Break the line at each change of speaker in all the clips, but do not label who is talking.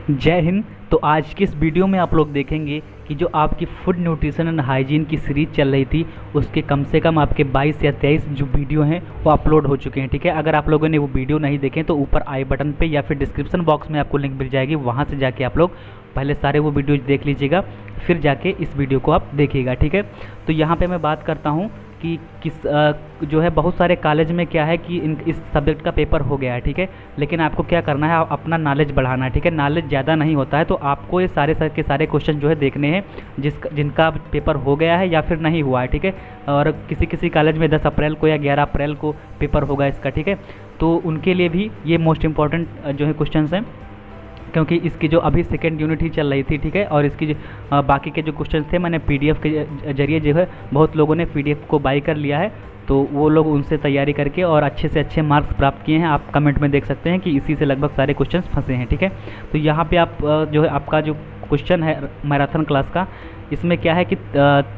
जय हिंद। तो आज की इस वीडियो में आप लोग देखेंगे कि जो आपकी फूड न्यूट्रिशन एंड हाइजीन की सीरीज़ चल रही थी उसके कम से कम आपके 22 या 23 जो वीडियो हैं वो अपलोड हो चुके हैं। ठीक है, अगर आप लोगों ने वो वीडियो नहीं देखे तो ऊपर आई बटन पे या फिर डिस्क्रिप्शन बॉक्स में आपको लिंक मिल जाएगी, वहाँ से जाके आप लोग पहले सारे वो वीडियोज देख लीजिएगा, फिर जाके इस वीडियो को आप देखिएगा। ठीक है, तो यहाँ पे मैं बात करता हूँ कि जो है बहुत सारे कॉलेज में क्या है कि इस सब्जेक्ट का पेपर हो गया है। ठीक है, लेकिन आपको क्या करना है, अपना नॉलेज बढ़ाना है। ठीक है, नॉलेज ज़्यादा नहीं होता है, तो आपको ये सारे के सारे क्वेश्चन जो है देखने हैं जिनका पेपर हो गया है या फिर नहीं हुआ है। ठीक है, और किसी किसी कॉलेज में 10 अप्रैल को या 11 अप्रैल को पेपर होगा इसका। ठीक है, तो उनके लिए भी ये मोस्ट इम्पॉर्टेंट जो है क्वेश्चन हैं, क्योंकि इसकी जो अभी सेकेंड यूनिट ही चल रही थी। ठीक है, और इसकी जो बाकी के जो क्वेश्चन थे मैंने पीडीएफ के जरिए जो है बहुत लोगों ने पीडीएफ को बाई कर लिया है, तो वो लोग उनसे तैयारी करके और अच्छे से अच्छे मार्क्स प्राप्त किए हैं। आप कमेंट में देख सकते हैं कि इसी से लगभग सारे क्वेश्चन फंसे हैं। ठीक है, तो यहाँ पे आप जो है आपका जो क्वेश्चन है मैराथन क्लास का, इसमें क्या है कि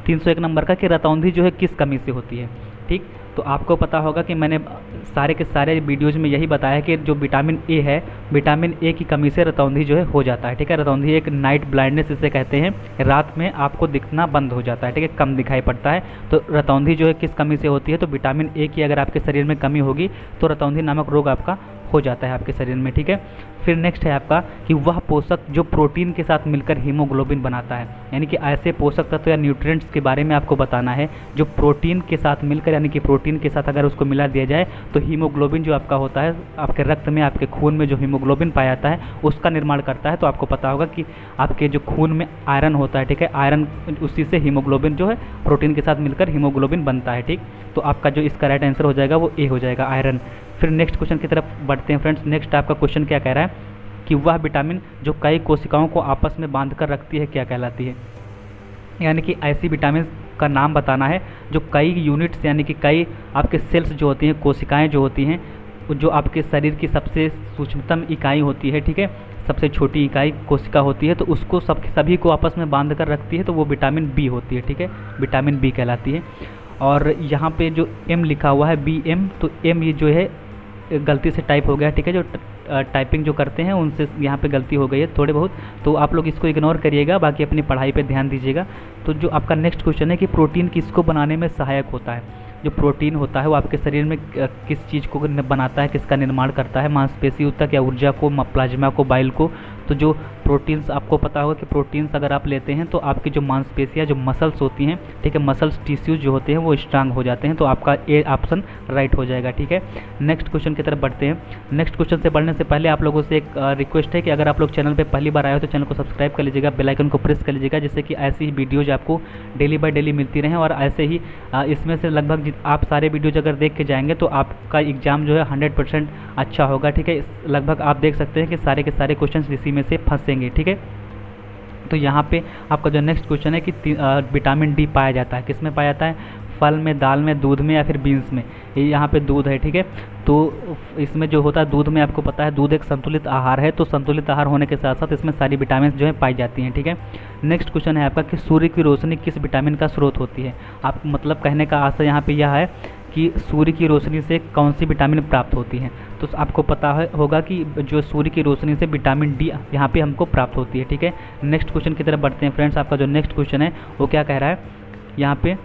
301 नंबर का कि रतौंधी जो है किस कमी से होती है। ठीक, तो आपको पता होगा कि मैंने सारे के सारे वीडियोज़ में यही बताया कि जो विटामिन ए है, विटामिन ए की कमी से रतौंधी जो है हो जाता है। ठीक है, रतौंधी एक नाइट ब्लाइंडनेस इसे कहते हैं, रात में आपको दिखना बंद हो जाता है। ठीक है, कम दिखाई पड़ता है। तो रतौंधी जो है किस कमी से होती है, तो विटामिन ए की अगर आपके शरीर में कमी होगी तो रतौंधी नामक रोग आपका हो जाता है आपके शरीर में। ठीक है, फिर नेक्स्ट है आपका कि वह पोषक जो प्रोटीन के साथ मिलकर हीमोग्लोबिन बनाता है, यानी कि ऐसे पोषक तत्व या न्यूट्रिएंट्स के बारे में आपको बताना है जो प्रोटीन के साथ मिलकर, यानी कि प्रोटीन के साथ अगर उसको मिला दिया जाए तो हीमोग्लोबिन जो आपका होता है, आपके रक्त में आपके खून में जो हीमोग्लोबिन पाया जाता है उसका निर्माण करता है। तो आपको पता होगा कि आपके जो खून में आयरन होता है, ठीक है, आयरन उसी से हीमोग्लोबिन जो है प्रोटीन के साथ मिलकर हीमोग्लोबिन बनता है। ठीक, तो आपका जो इसका राइट आंसर हो जाएगा वो ए हो जाएगा, आयरन। फिर नेक्स्ट क्वेश्चन की तरफ बढ़ते हैं फ्रेंड्स। नेक्स्ट आपका क्वेश्चन क्या कह रहा है कि वह विटामिन जो कई कोशिकाओं को आपस में बांध कर रखती है क्या कहलाती है, यानी कि ऐसी विटामिन का नाम बताना है जो कई यूनिट्स यानी कि कई आपके सेल्स जो होती हैं, कोशिकाएं जो होती हैं, जो आपके शरीर की सबसे सूक्ष्मतम इकाई होती है। ठीक है, सबसे छोटी इकाई कोशिका होती है, तो उसको सभी को आपस में बांध कर रखती है, तो वो विटामिन बी होती है। ठीक है, विटामिन बी कहलाती है। और यहाँ पे जो एम लिखा हुआ है बी एम, तो एम ये जो है गलती से टाइप हो गया। ठीक है, जो टाइपिंग जो करते हैं उनसे यहाँ पे गलती हो गई है थोड़े बहुत, तो आप लोग इसको इग्नोर करिएगा, बाकी अपनी पढ़ाई पे ध्यान दीजिएगा। तो जो आपका नेक्स्ट क्वेश्चन है कि प्रोटीन किसको बनाने में सहायक होता है। जो प्रोटीन होता है वो आपके शरीर में किस चीज़ को बनाता है, किसका निर्माण करता है, मांसपेशी ऊतक या ऊर्जा को, प्लाज्मा को, बाइल को। तो जो प्रोटीन्स, आपको पता होगा कि प्रोटीन्स अगर आप लेते हैं तो आपकी जो मांसपेशियाँ, जो मसल्स होती हैं, ठीक है, मसल्स टिश्यूज जो होते हैं वो स्ट्रांग हो जाते हैं, तो आपका ए ऑप्शन राइट हो जाएगा। ठीक है, नेक्स्ट क्वेश्चन की तरफ बढ़ते हैं। नेक्स्ट क्वेश्चन से बढ़ने से पहले आप लोगों से एक रिक्वेस्ट है कि अगर आप लोग चैनल पे पहली बार आए हो तो चैनल को सब्सक्राइब कर लीजिएगा, बेल आइकन को प्रेस कर लीजिएगा, जिससे कि ऐसी ही वीडियोज आपको डेली बाय डेली मिलती रहें। और ऐसे ही इसमें से लगभग आप सारे वीडियोज अगर देख के जाएंगे तो आपका एग्ज़ाम जो है 100% अच्छा होगा। ठीक है, लगभग आप देख सकते हैं कि सारे के सारे क्वेश्चन इसी में से फंसेंगे। ठीक है, तो यहाँ पे आपका जो नेक्स्ट क्वेश्चन है कि विटामिन डी पाया जाता है, किस में पाया जाता है, फल में, दाल में, दूध में या फिर बीन्स में। ये यहाँ पे दूध है। ठीक है, तो इसमें जो होता है दूध में, आपको पता है दूध एक संतुलित आहार है, तो संतुलित आहार होने के साथ साथ इसमें सारी विटामिन जो है पाई जाती हैं। ठीक है, नेक्स्ट क्वेश्चन है आपका कि सूर्य की रोशनी किस विटामिन का स्रोत होती है। आप मतलब कहने का आशय यहाँ पे यह है कि सूर्य की रोशनी से कौन सी विटामिन प्राप्त होती है। तो आपको पता होगा कि जो सूर्य की रोशनी से विटामिन डी यहाँ पे हमको प्राप्त होती है। ठीक है, नेक्स्ट क्वेश्चन की तरफ बढ़ते हैं फ्रेंड्स। आपका जो नेक्स्ट क्वेश्चन है वो क्या कह रहा है, यहाँ पे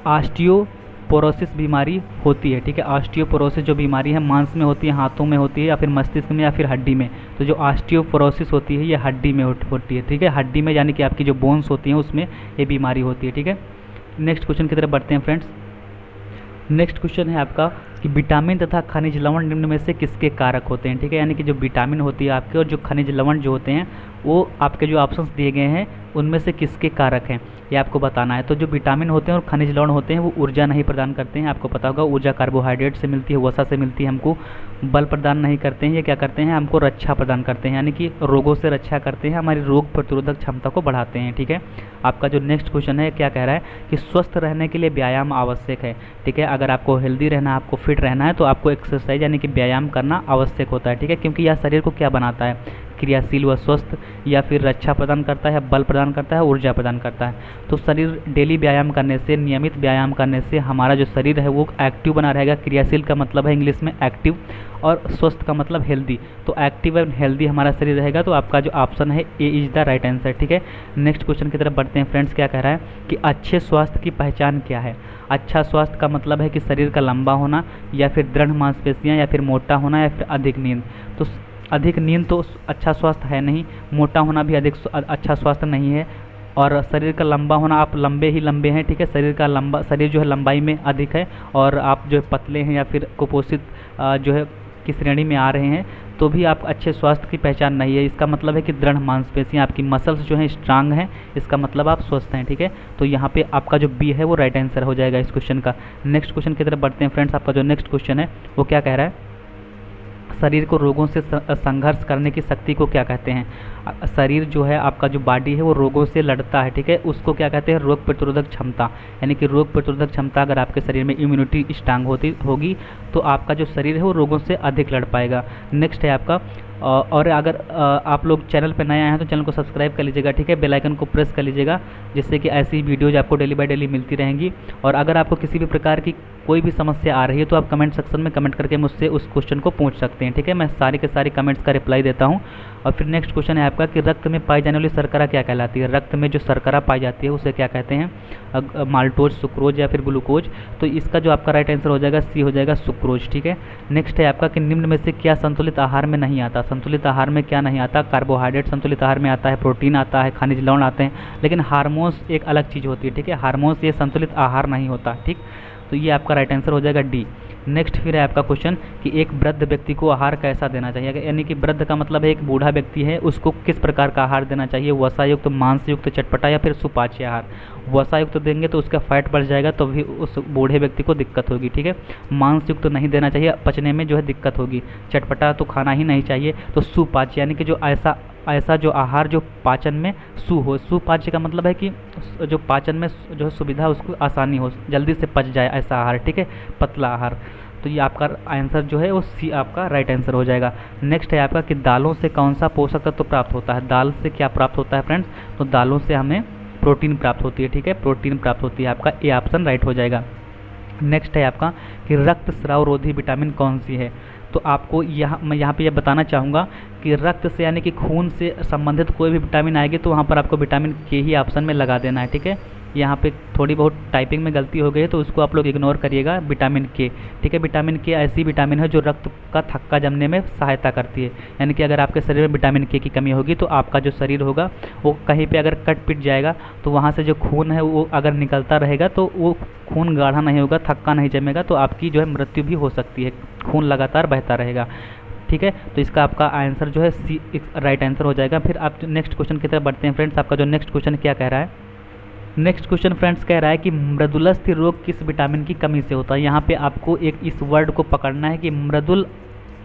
ऑस्टियोपोरोसिस बीमारी होती है। ठीक है, ऑस्टियोपोरोसिस जो बीमारी है मांस में होती है, हाथों में होती है या फिर मस्तिष्क में या फिर हड्डी में। तो जो ऑस्टियोपोरोसिस होती है ये हड्डी में होती है। ठीक है, हड्डी में, यानी कि आपकी जो बोन्स होती हैं उसमें ये बीमारी होती है। ठीक है, नेक्स्ट क्वेश्चन की तरफ बढ़ते हैं फ्रेंड्स। नेक्स्ट क्वेश्चन है आपका कि विटामिन तथा खनिज लवण निम्न में से किसके कारक होते हैं। ठीक है, यानी कि जो विटामिन होती है आपके और जो खनिज लवण जो होते हैं वो आपके जो ऑप्शंस दिए गए हैं उनमें से किसके कारक हैं ये आपको बताना है। तो जो विटामिन होते हैं और खनिज लवण होते हैं वो ऊर्जा नहीं प्रदान करते हैं, आपको पता होगा ऊर्जा कार्बोहाइड्रेट से मिलती है, वसा से मिलती है, हमको बल प्रदान नहीं करते हैं। ये क्या करते हैं, हमको रक्षा प्रदान करते हैं, यानी कि रोगों से रक्षा करते हैं, हमारी रोग प्रतिरोधक क्षमता को बढ़ाते हैं। ठीक है, आपका जो नेक्स्ट क्वेश्चन है क्या कह रहा है कि स्वस्थ रहने के लिए व्यायाम आवश्यक है। ठीक है, अगर आपको हेल्दी रहना है, आपको फिट रहना है तो आपको एक्सरसाइज यानी कि व्यायाम करना आवश्यक होता है। ठीक है, क्योंकि यह शरीर को क्या बनाता है, क्रियाशील व स्वस्थ, या फिर रक्षा प्रदान करता है, बल प्रदान करता है, ऊर्जा प्रदान करता है। तो शरीर डेली व्यायाम करने से, नियमित व्यायाम करने से हमारा जो शरीर है वो एक्टिव बना रहेगा। क्रियाशील का मतलब है इंग्लिश में एक्टिव, और स्वस्थ का मतलब हेल्दी। तो एक्टिव एंड हेल्दी हमारा शरीर रहेगा। तो आपका जो ऑप्शन है A is the right answer, ठीक है। नेक्स्ट क्वेश्चन की तरफ बढ़ते हैं फ्रेंड्स। क्या कह रहा है कि अच्छे स्वास्थ्य की पहचान क्या है। अच्छा स्वास्थ्य का मतलब है कि शरीर का लंबा होना, या फिर दृढ़ मांसपेशियाँ, या फिर मोटा होना, या फिर अधिक नींद। तो अधिक नींद तो अच्छा स्वास्थ्य है नहीं, मोटा होना भी अधिक अच्छा स्वास्थ्य नहीं है, और शरीर का लंबा होना, आप लंबे ही लंबे हैं, ठीक है। शरीर जो है लंबाई में अधिक है, और आप जो पतले हैं या फिर कुपोषित जो है की श्रेणी में आ रहे हैं, तो भी आप अच्छे स्वास्थ्य की पहचान नहीं है। इसका मतलब है कि दृढ़ मांसपेशियाँ, आपकी मसल्स जो हैं स्ट्रांग हैं, इसका मतलब आप स्वस्थ हैं, ठीक है। तो यहाँ पे आपका जो बी है वो राइट आंसर हो जाएगा इस क्वेश्चन का। नेक्स्ट क्वेश्चन की तरफ बढ़ते हैं फ्रेंड्स। आपका जो नेक्स्ट क्वेश्चन है वो क्या कह रहा है, शरीर को रोगों से संघर्ष करने की शक्ति को क्या कहते हैं। शरीर जो है आपका जो बॉडी है वो रोगों से लड़ता है, ठीक है। उसको क्या कहते हैं, रोग प्रतिरोधक क्षमता। यानी कि रोग प्रतिरोधक क्षमता अगर आपके शरीर में इम्यूनिटी स्ट्रांग होगी तो आपका जो शरीर है वो रोगों से अधिक लड़ पाएगा। नेक्स्ट है आपका और अगर आप लोग चैनल पर नए आए हैं तो चैनल को सब्सक्राइब कर लीजिएगा, ठीक है। बेल आइकन को प्रेस कर लीजिएगा, जिससे कि ऐसी वीडियोज आपको डेली बाय डेली मिलती रहेंगी। और अगर आपको किसी भी प्रकार की कोई भी समस्या आ रही है तो आप कमेंट सेक्शन में कमेंट करके मुझसे उस क्वेश्चन को पूछ सकते हैं, ठीक है। मैं सारे के सारे कमेंट्स का रिप्लाई देता हूँ। और फिर नेक्स्ट क्वेश्चन है आपका कि रक्त में पाई जाने वाली शर्करा क्या कहलाती है। रक्त में जो शर्करा पाई जाती है उसे क्या कहते हैं, माल्टोज, सुक्रोज, या फिर ग्लूकोज। तो इसका जो आपका राइट आंसर हो जाएगा सी हो जाएगा, सुक्रोज, ठीक है। नेक्स्ट है आपका कि निम्न में से क्या संतुलित आहार में नहीं आता। संतुलित आहार में क्या नहीं आता, कार्बोहाइड्रेट संतुलित आहार में आता है, प्रोटीन आता है, खनिज लवण आते हैं, लेकिन हार्मोन्स एक अलग चीज़ होती है, ठीक है। हार्मोन्स ये संतुलित आहार नहीं होता, ठीक। तो ये आपका राइट आंसर हो जाएगा डी। नेक्स्ट फिर है आपका क्वेश्चन कि एक वृद्ध व्यक्ति को आहार कैसा देना चाहिए। यानी कि वृद्ध का मतलब है एक बूढ़ा व्यक्ति है, उसको किस प्रकार का आहार देना चाहिए, वसायुक्त, मांसयुक्त, चटपटा, या फिर सुपाच्य आहार। वसायुक्त देंगे तो उसका फैट बढ़ जाएगा, तो भी उस बूढ़े व्यक्ति को दिक्कत होगी, ठीक है। मांसयुक्त तो नहीं देना चाहिए, पचने में जो है दिक्कत होगी। चटपटा तो खाना ही नहीं चाहिए। तो सुपाच्य यानी कि जो ऐसा जो आहार जो पाचन में हो। सुपाच्य का मतलब है कि जो पाचन में जो है सुविधा, उसको आसानी हो, जल्दी से पच जाए, ऐसा आहार, ठीक है, पतला आहार। तो ये आपका आंसर जो है वो सी आपका राइट आंसर हो जाएगा। नेक्स्ट है आपका कि दालों से कौन सा पोषक तत्व प्राप्त होता है। दाल से क्या प्राप्त होता है फ्रेंड्स, तो दालों से हमें प्रोटीन प्राप्त होती है, ठीक है, प्रोटीन प्राप्त होती है। आपका ए ऑप्शन राइट हो जाएगा। नेक्स्ट है आपका कि रक्त स्राव रोधी विटामिन कौन सी है। तो आपको मैं यहाँ पे यह बताना चाहूँगा कि रक्त से यानी कि खून से संबंधित कोई भी विटामिन आएगी तो वहाँ पर आपको विटामिन के ही ऑप्शन में लगा देना है, ठीक है। यहाँ पे थोड़ी बहुत टाइपिंग में गलती हो गई है तो उसको आप लोग इग्नोर करिएगा। विटामिन के, ठीक है। विटामिन के ऐसी विटामिन है जो रक्त का थक्का जमने में सहायता करती है। यानी कि अगर आपके शरीर में विटामिन के की कमी होगी तो आपका जो शरीर होगा वो कहीं पे अगर कट पिट जाएगा तो वहाँ से जो खून है वो अगर निकलता रहेगा तो वो खून गाढ़ा नहीं होगा, थक्का नहीं जमेगा, तो आपकी जो है मृत्यु भी हो सकती है। खून लगातार बहता रहेगा, ठीक है। तो इसका आपका आंसर जो है सी राइट आंसर हो जाएगा। फिर आप नेक्स्ट क्वेश्चन की तरफ बढ़ते हैं फ्रेंड्स। आपका जो नेक्स्ट क्वेश्चन क्या कह रहा है, नेक्स्ट क्वेश्चन फ्रेंड्स कह रहा है कि मृदुलस्थ रोग किस विटामिन की कमी से होता है। यहाँ पे आपको एक इस वर्ड को पकड़ना है कि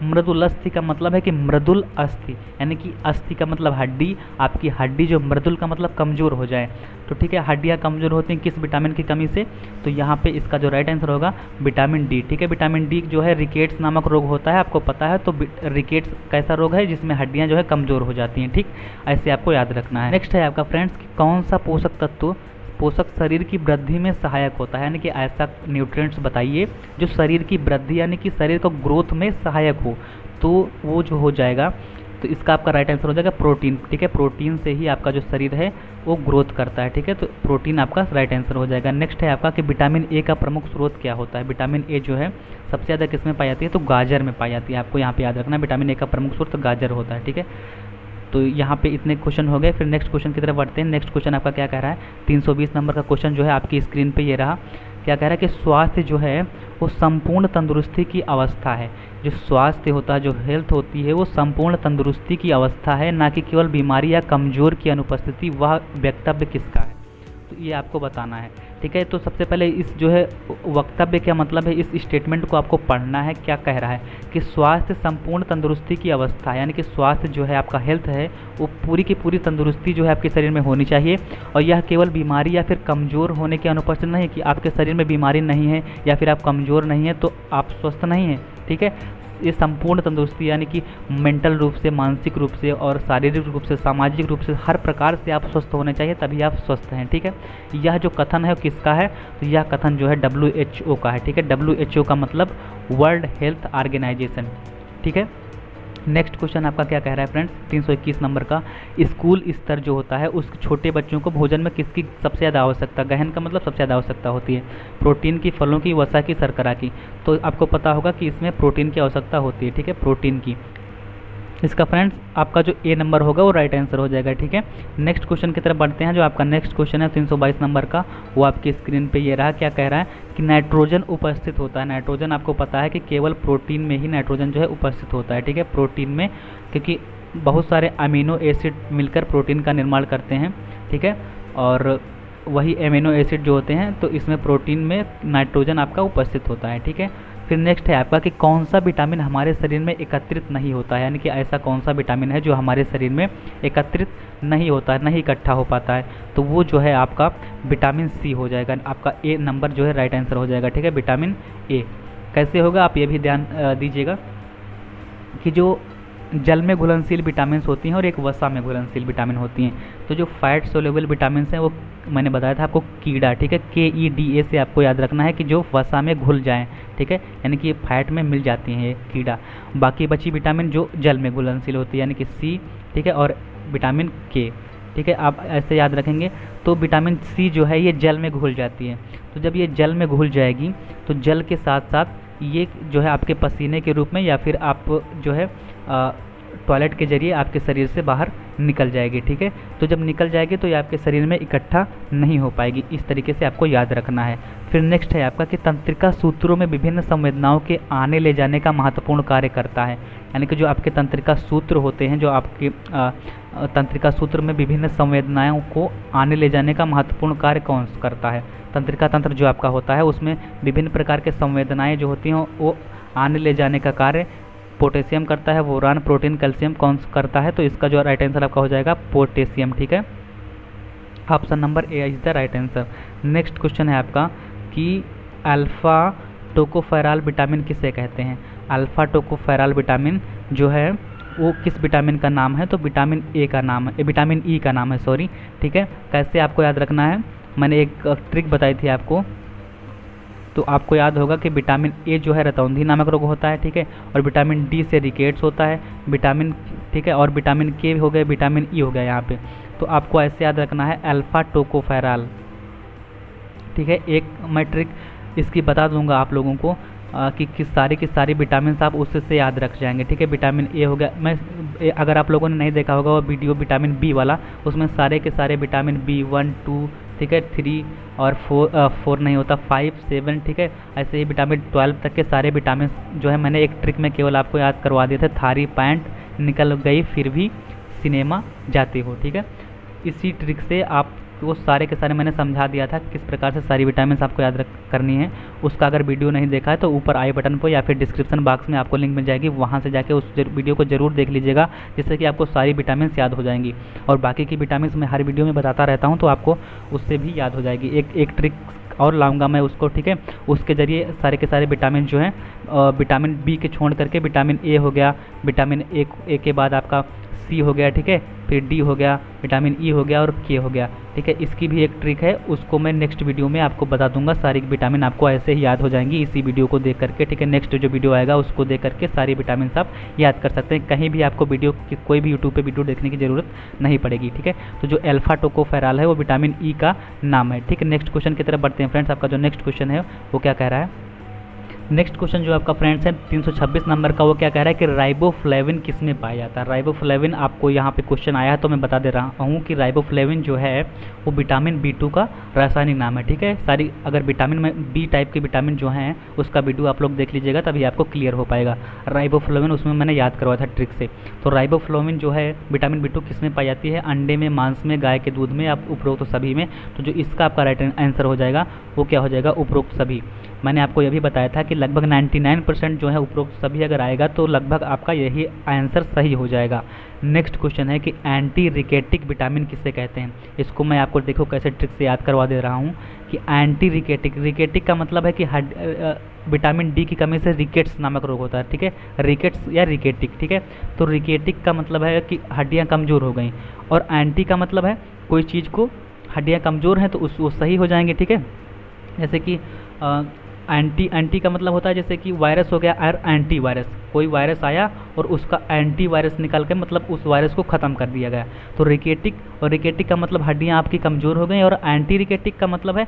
मृदुलस्थि का मतलब है कि मृदुल अस्थि, यानी कि अस्थि का मतलब हड्डी, आपकी हड्डी जो मृदुल का मतलब कमज़ोर हो जाए, तो ठीक है, हड्डियाँ कमज़ोर होती हैं किस विटामिन की कमी से। तो यहाँ पे इसका जो राइट आंसर होगा विटामिन डी, ठीक है। विटामिन डी जो है रिकेट्स नामक रोग होता है, आपको पता है। तो रिकेट्स कैसा रोग है जिसमें हड्डियाँ जो है कमज़ोर हो जाती हैं, ठीक, ऐसे आपको याद रखना है। नेक्स्ट है आपका फ्रेंड्स कि कौन सा पोषक शरीर की वृद्धि में सहायक होता है। यानी कि ऐसा न्यूट्रिएंट्स बताइए जो शरीर की वृद्धि यानी कि शरीर को ग्रोथ में सहायक हो, तो वो जो हो जाएगा। तो इसका आपका राइट आंसर हो जाएगा प्रोटीन, ठीक है। प्रोटीन से ही आपका जो शरीर है वो ग्रोथ करता है, ठीक है। तो प्रोटीन आपका राइट आंसर हो जाएगा। नेक्स्ट है आपका कि विटामिन ए का प्रमुख स्रोत क्या होता है। विटामिन ए जो है सबसे ज़्यादा किस में पाई जाती है, तो गाजर में पाई जाती है। आपको यहाँ पे याद रखना विटामिन ए का प्रमुख स्रोत गाजर होता है, ठीक है। तो यहाँ पे इतने क्वेश्चन हो गए। फिर नेक्स्ट क्वेश्चन की तरफ बढ़ते हैं। नेक्स्ट क्वेश्चन आपका क्या कह रहा है, 320 नंबर का क्वेश्चन जो है आपकी स्क्रीन पे ये रहा। क्या कह रहा है कि स्वास्थ्य जो है वो संपूर्ण तंदुरुस्ती की अवस्था है। जो स्वास्थ्य होता है, जो हेल्थ होती है, वो संपूर्ण तंदुरुस्ती की अवस्था है, ना कि केवल बीमारी या कमजोर की अनुपस्थिति। वह वक्तव्य किसका है, तो ये आपको बताना है, ठीक है। तो सबसे पहले इस जो है वक्तव्य क्या मतलब है, इस स्टेटमेंट को आपको पढ़ना है। क्या कह रहा है कि स्वास्थ्य संपूर्ण तंदुरुस्ती की अवस्था है, यानी कि स्वास्थ्य जो है आपका हेल्थ है वो पूरी की पूरी तंदुरुस्ती जो है आपके शरीर में होनी चाहिए। और यह केवल बीमारी या फिर कमज़ोर होने की अनुपस्थिति नहीं है कि आपके शरीर में बीमारी नहीं है या फिर आप कमज़ोर नहीं है तो आप स्वस्थ नहीं हैं, ठीक है। ये संपूर्ण तंदुरुस्ती यानी कि मेंटल रूप से, मानसिक रूप से और शारीरिक रूप से, सामाजिक रूप से, हर प्रकार से आप स्वस्थ होने चाहिए, तभी आप स्वस्थ हैं। ठीक है, यह जो कथन है किसका है, तो यह कथन जो है WHO का है। ठीक है, WHO का मतलब वर्ल्ड हेल्थ ऑर्गेनाइजेशन। ठीक है, नेक्स्ट क्वेश्चन आपका क्या कह रहा है फ्रेंड्स, 321 नंबर का, स्कूल स्तर जो होता है उस छोटे बच्चों को भोजन में किसकी सबसे ज़्यादा आवश्यकता, गहन का मतलब सबसे ज़्यादा आवश्यकता होती है, प्रोटीन की, फलों की, वसा की, शर्करा की। तो आपको पता होगा कि इसमें प्रोटीन की आवश्यकता होती है। ठीक है, प्रोटीन की। इसका फ्रेंड्स आपका जो ए नंबर होगा वो राइट आंसर हो जाएगा। ठीक है, नेक्स्ट क्वेश्चन की तरफ बढ़ते हैं। जो आपका नेक्स्ट क्वेश्चन है 322 नंबर का, वो आपकी स्क्रीन पे ये रहा। क्या कह रहा है कि नाइट्रोजन उपस्थित होता है। नाइट्रोजन आपको पता है कि केवल प्रोटीन में ही नाइट्रोजन जो है उपस्थित होता है। ठीक है, प्रोटीन में, क्योंकि बहुत सारे अमीनो एसिड मिलकर प्रोटीन का निर्माण करते हैं। ठीक है, और वही अमीनो एसिड जो होते हैं, तो इसमें प्रोटीन में नाइट्रोजन आपका उपस्थित होता है। ठीक है, फिर नेक्स्ट है आपका कि कौन सा विटामिन हमारे शरीर में एकत्रित नहीं होता है, यानी कि ऐसा कौन सा विटामिन है जो हमारे शरीर में एकत्रित नहीं होता है, नहीं इकट्ठा हो पाता है, तो वो जो है आपका विटामिन सी हो जाएगा। आपका ए नंबर जो है राइट आंसर हो जाएगा। ठीक है, विटामिन ए कैसे होगा आप ये भी ध्यान दीजिएगा कि जो जल में घुलनशील विटामिन होती हैं और एक वसा में घुलनशील विटामिन होती हैं। तो जो फैट सोल्यूबल विटामिन हैं वो मैंने बताया था आपको कीड़ा। ठीक है, KEDA से आपको याद रखना है कि जो वसा में घुल जाएं। ठीक है, यानी कि ये फैट में मिल जाती हैं ये कीड़ा। बाकी बची विटामिन जो जल में घुलनशील होती है, यानी कि सी। ठीक है, और विटामिन के। ठीक है, आप ऐसे याद रखेंगे। तो विटामिन सी जो है ये जल में घुल जाती है। तो जब ये जल में घुल जाएगी तो जल के साथ साथ ये जो है आपके पसीने के रूप में या फिर आप जो है टॉयलेट के जरिए आपके शरीर से बाहर निकल जाएगी। ठीक है, तो जब निकल जाएगी तो ये आपके शरीर में इकट्ठा नहीं हो पाएगी। इस तरीके से आपको याद रखना है। फिर नेक्स्ट है आपका कि तंत्रिका सूत्रों में विभिन्न संवेदनाओं के आने ले जाने का महत्वपूर्ण कार्य करता है। यानी कि जो आपके तंत्रिका सूत्र होते हैं, जो आपके तंत्रिका सूत्र में विभिन्न संवेदनाओं को आने ले जाने का महत्वपूर्ण कार्य कौन करता है। तंत्रिका तंत्र जो आपका होता है उसमें विभिन्न प्रकार के संवेदनाएं जो होती हैं वो आने ले जाने का कार्य पोटेशियम करता है, बोरान, प्रोटीन, कैल्शियम कौन करता है, तो इसका जो राइट आंसर आपका हो जाएगा पोटेशियम। ठीक है, option number A is the right answer. Next question है आपका कि अल्फा टोकोफेरॉल विटामिन किसे कहते हैं। अल्फा टोकोफेरॉल विटामिन जो है वो किस विटामिन का नाम है, तो विटामिन ए का नाम है, विटामिन ई का नाम है, सॉरी। ठीक है, कैसे आपको याद रखना है, मैंने एक ट्रिक बताई थी आपको, तो आपको याद होगा कि विटामिन ए जो है रतौंधी नामक रोग होता है। ठीक है, और विटामिन डी से रिकेट्स होता है, विटामिन, ठीक है, और विटामिन के हो गया, विटामिन ई हो गया यहाँ पे। तो आपको ऐसे याद रखना है अल्फा टोकोफेरॉल। ठीक है, एक मैं ट्रिक इसकी बता दूंगा आप लोगों को कि किस सारी विटामिन आप उससे याद रख जाएंगे। ठीक है, विटामिन ए हो गया, मैं अगर आप लोगों ने नहीं देखा होगा वो वीडियो विटामिन बी वाला, उसमें सारे के सारे विटामिन B1, 2, ठीक है, 3 और 4 नहीं होता, 5, 7, ठीक है, ऐसे ही विटामिन 12 तक के सारे विटामिन जो है मैंने एक ट्रिक में केवल आपको याद करवा दिए थे। थारी पैंट निकल गई फिर भी सिनेमा जाते हो। ठीक है, इसी ट्रिक से आप वो सारे के सारे मैंने समझा दिया था किस प्रकार से सारी विटामिन आपको याद करनी है। उसका अगर वीडियो नहीं देखा है तो ऊपर आई बटन पर या फिर डिस्क्रिप्शन बॉक्स में आपको लिंक मिल जाएगी, वहाँ से जाके उस वीडियो को जरूर देख लीजिएगा, जिससे कि आपको सारी विटामिन याद हो जाएंगी। और बाकी की विटामिन मैं हर वीडियो में बताता रहता हूँ, तो आपको उससे भी याद हो जाएगी। एक ट्रिक और लाऊंगा मैं उसको, ठीक है, उसके ज़रिए सारे के सारे विटामिन जो हैं, विटामिन बी के छोड़ करके विटामिन ए हो गया, विटामिन ए के बाद आपका सी हो गया, ठीक है, फिर डी हो गया, विटामिन ई हो गया और के हो गया। ठीक है, इसकी भी एक ट्रिक है, उसको मैं नेक्स्ट वीडियो में आपको बता दूंगा। सारी विटामिन आपको ऐसे ही याद हो जाएंगी इसी वीडियो को देख करके। ठीक है, नेक्स्ट जो वीडियो आएगा उसको देख करके सारी विटामिन आप याद कर सकते हैं। कहीं भी आपको वीडियो की कोई भी यूट्यूब पे वीडियो देखने की ज़रूरत नहीं पड़ेगी। ठीक है, तो जो अल्फा टोकोफेरॉल है वो विटामिन ई का नाम है। ठीक है, नेक्स्ट क्वेश्चन की तरफ बढ़ते हैं फ्रेंड्स। आपका जो नेक्स्ट क्वेश्चन है वो क्या कह रहा है, नेक्स्ट क्वेश्चन जो आपका फ्रेंड्स है 326 नंबर का, वो क्या कह रहा है कि राइबोफ्लेविन किस में पाया जाता है। राइबोफ्लेविन आपको यहाँ पे क्वेश्चन आया है तो मैं बता दे रहा हूँ कि राइबोफ्लेविन जो है वो विटामिन B2 का रासायनिक नाम है। ठीक है, सारी अगर विटामिन में बी टाइप के विटामिन जो हैं उसका वीडियो आप लोग देख लीजिएगा, तभी आपको क्लियर हो पाएगा। राइबोफ्लेविन उसमें मैंने याद करवाया था ट्रिक से। तो राइबोफ्लेविन जो है विटामिन B2 किस में पाई जाती है, अंडे में, मांस में, गाय के दूध में, आप उपरोक्त सभी में। तो जो इसका आपका राइट आंसर हो जाएगा वो क्या हो जाएगा, उपरोक्त सभी। मैंने आपको यह भी बताया था कि कि लगभग 99% जो है उपरोक्त सभी अगर आएगा तो लगभग आपका यही आंसर सही हो जाएगा। नेक्स्ट क्वेश्चन है कि एंटी रिकेटिक विटामिन किसे कहते हैं। इसको मैं आपको देखो कैसे ट्रिक से याद करवा दे रहा हूँ कि एंटी रिकेटिक, रिकेटिक का मतलब है कि विटामिन डी की कमी से रिकेट्स नामक रोग होता है, ठीक है, रिकेट्स या रिकेटिक, ठीक है। तो रिकेटिक का मतलब है कि हड्डियाँ कमज़ोर हो गई, और एंटी का मतलब है कोई चीज़ को हड्डियाँ कमज़ोर हैं तो वो सही हो जाएंगे, ठीक है। जैसे कि एंटी का मतलब होता है जैसे कि वायरस हो गया और एंटी वायरस, कोई वायरस आया और उसका एंटी वायरस निकाल के मतलब उस वायरस को ख़त्म कर दिया गया। तो रिकेटिक, और रिकेटिक का मतलब हड्डियाँ आपकी कमज़ोर हो गई, और एंटी रिकेटिक का मतलब है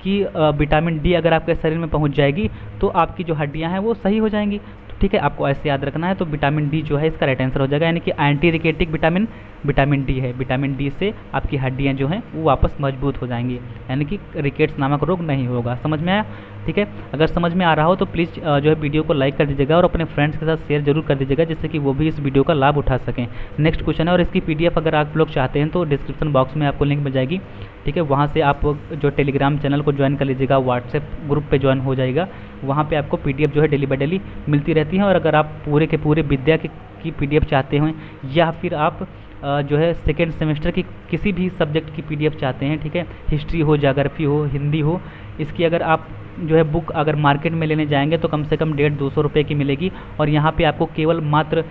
कि विटामिन डी अगर आपके शरीर में पहुंच जाएगी तो आपकी जो हड्डियाँ हैं वो सही हो जाएंगी। तो ठीक है, आपको ऐसे याद रखना है। तो विटामिन डी जो है इसका राइट आंसर हो जाएगा, यानी कि एंटी रिकेटिक विटामिन डी है। विटामिन डी से आपकी हड्डियाँ जो हैं वो वापस मजबूत हो जाएंगी, यानी कि रिकेट्स नामक रोग नहीं होगा। समझ में आया? ठीक है, अगर समझ में आ रहा हो तो प्लीज़ जो है वीडियो को लाइक कर दीजिएगा और अपने फ्रेंड्स के साथ शेयर जरूर कर दीजिएगा, जिससे कि वो भी इस वीडियो का लाभ उठा सकें। नेक्स्ट क्वेश्चन है, और इसकी पीडीएफ अगर आप लोग चाहते हैं तो डिस्क्रिप्शन बॉक्स में आपको लिंक मिल जाएगी, ठीक है। वहाँ से आप जो टेलीग्राम चैनल को ज्वाइन कर लीजिएगा, व्हाट्सएप ग्रुप पे ज्वाइन हो जाएगा। वहाँ पे आपको पीडीएफ जो है डेली बाय डेली मिलती रहती है। और अगर आप पूरे के पूरे विद्या की पीडीएफ चाहते हैं, या फिर आप जो है सेकेंड सेमेस्टर की किसी भी सब्जेक्ट की पीडीएफ चाहते हैं, ठीक है, हिस्ट्री हो, ज्योग्राफी हो, हिंदी हो, इसकी अगर आप जो है बुक अगर मार्केट में लेने जाएंगे तो कम से कम 150-200 रुपये की मिलेगी। और यहाँ पे आपको केवल मात्र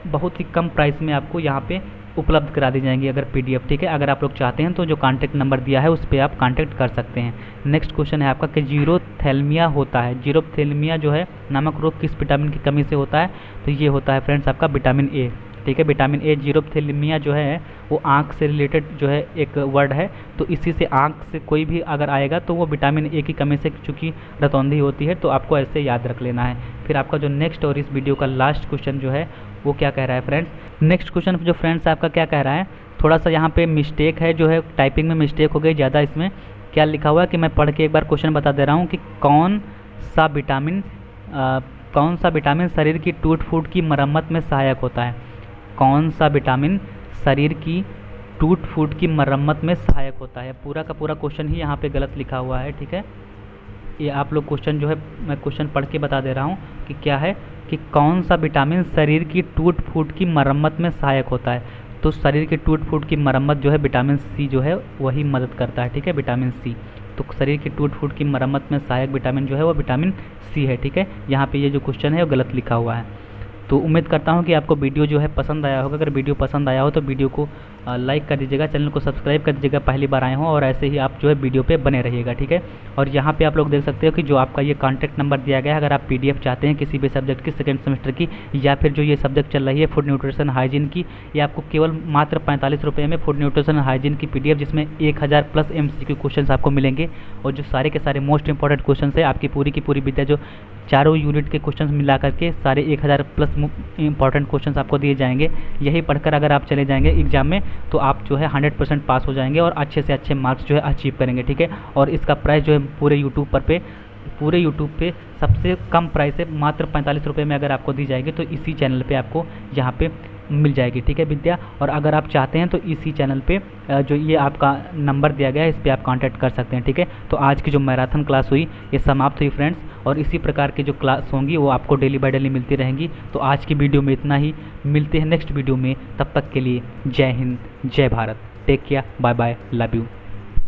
बहुत ही कम प्राइस में आपको यहाँ पे उपलब्ध करा दी जाएंगी अगर पीडीएफ, ठीक है। अगर आप लोग चाहते हैं तो जो कॉन्टैक्ट नंबर दिया है उस पर आप कॉन्टैक्ट कर सकते हैं। नेक्स्ट क्वेश्चन है आपका कि जीरोथैलेमिया होता है, जीरोथैलेमिया जो है नामक रोग किस विटामिन की कमी से होता है। तो ये होता है फ्रेंड्स आपका विटामिन ए, ठीक है, विटामिन ए। जीरोथैलेमिया जो है वो आँख से रिलेटेड जो है एक वर्ड है, तो इसी से आँख से कोई भी अगर आएगा तो वो विटामिन ए की कमी से चूँकि रतौंधी होती है, तो आपको ऐसे याद रख लेना है। फिर आपका जो नेक्स्ट और इस वीडियो का लास्ट क्वेश्चन जो है वो क्या कह रहा है फ्रेंड्स। नेक्स्ट क्वेश्चन जो फ्रेंड्स आपका क्या कह रहा है, थोड़ा सा यहाँ पे मिस्टेक है, जो है टाइपिंग में मिस्टेक हो गई ज़्यादा। इसमें क्या लिखा हुआ है कि मैं पढ़ के एक बार क्वेश्चन बता दे रहा हूँ कि कौन सा विटामिन शरीर की टूट फूट की मरम्मत में सहायक होता है। कौन सा विटामिन शरीर की टूट फूट की मरम्मत में सहायक होता है। पूरा का पूरा क्वेश्चन ही यहाँ पे गलत लिखा हुआ है, ठीक है। ये आप लोग क्वेश्चन जो है मैं क्वेश्चन पढ़ के बता दे रहा हूँ कि क्या है कि कौन सा विटामिन शरीर की टूट फूट की मरम्मत में सहायक होता है। तो शरीर की टूट फूट की मरम्मत जो है विटामिन सी जो है वही मदद करता है, ठीक है, विटामिन सी। तो शरीर की टूट फूट की मरम्मत में सहायक विटामिन जो है वो विटामिन सी है, ठीक है। यहाँ पे ये जो क्वेश्चन है वो गलत लिखा हुआ है। तो उम्मीद करता हूँ कि आपको वीडियो जो है पसंद आया होगा। अगर वीडियो पसंद आया हो तो वीडियो को लाइक कर दीजिएगा, चैनल को सब्सक्राइब कर दीजिएगा पहली बार आए हों, और ऐसे ही आप जो है वीडियो पे बने रहिएगा, ठीक है। और यहाँ पे आप लोग देख सकते हो कि जो आपका ये कॉन्टैक्ट नंबर दिया गया है, अगर आप पीडीएफ चाहते हैं किसी भी सब्जेक्ट की सेकंड सेमेस्टर की, या फिर जो ये सब्जेक्ट चल रही है फूड न्यूट्रिशन हाइजीन की, ये आपको केवल मात्र 45 रुपये में फूड न्यूट्रिशन हाइजीन की पीडीएफ, जिसमें 1000 प्लस MCQ क्वेश्चन आपको मिलेंगे, और जो सारे के सारे मोस्ट इंपॉर्टेंट क्वेश्चन है आपकी पूरी की पूरी विद्या, जो चारों यूनिट के क्वेश्चन मिला करके सारे 1000 प्लस इंपॉर्टेंट क्वेश्चंस आपको दिए जाएंगे। यही पढ़कर अगर आप चले जाएंगे एग्जाम में तो आप जो है 100% पास हो जाएंगे और अच्छे से अच्छे मार्क्स जो है अचीव करेंगे, ठीक है। और इसका प्राइस जो है पूरे यूट्यूब पे सबसे कम प्राइस है, मात्र 45 रुपये में अगर आपको दी जाएगी, तो इसी चैनल पे आपको यहाँ पे मिल जाएगी, ठीक है विद्या। और अगर आप चाहते हैं तो इसी चैनल पे जो ये आपका नंबर दिया गया है इस पर आप कांटेक्ट कर सकते हैं, ठीक है। तो आज की जो मैराथन क्लास हुई ये समाप्त हुई फ्रेंड्स, और इसी प्रकार की जो क्लास होंगी वो आपको डेली बाय डेली मिलती रहेंगी। तो आज की वीडियो में इतना ही, मिलते हैं नेक्स्ट वीडियो में, तब तक के लिए जय हिंद, जय Bharat, take care, bye bye, love you.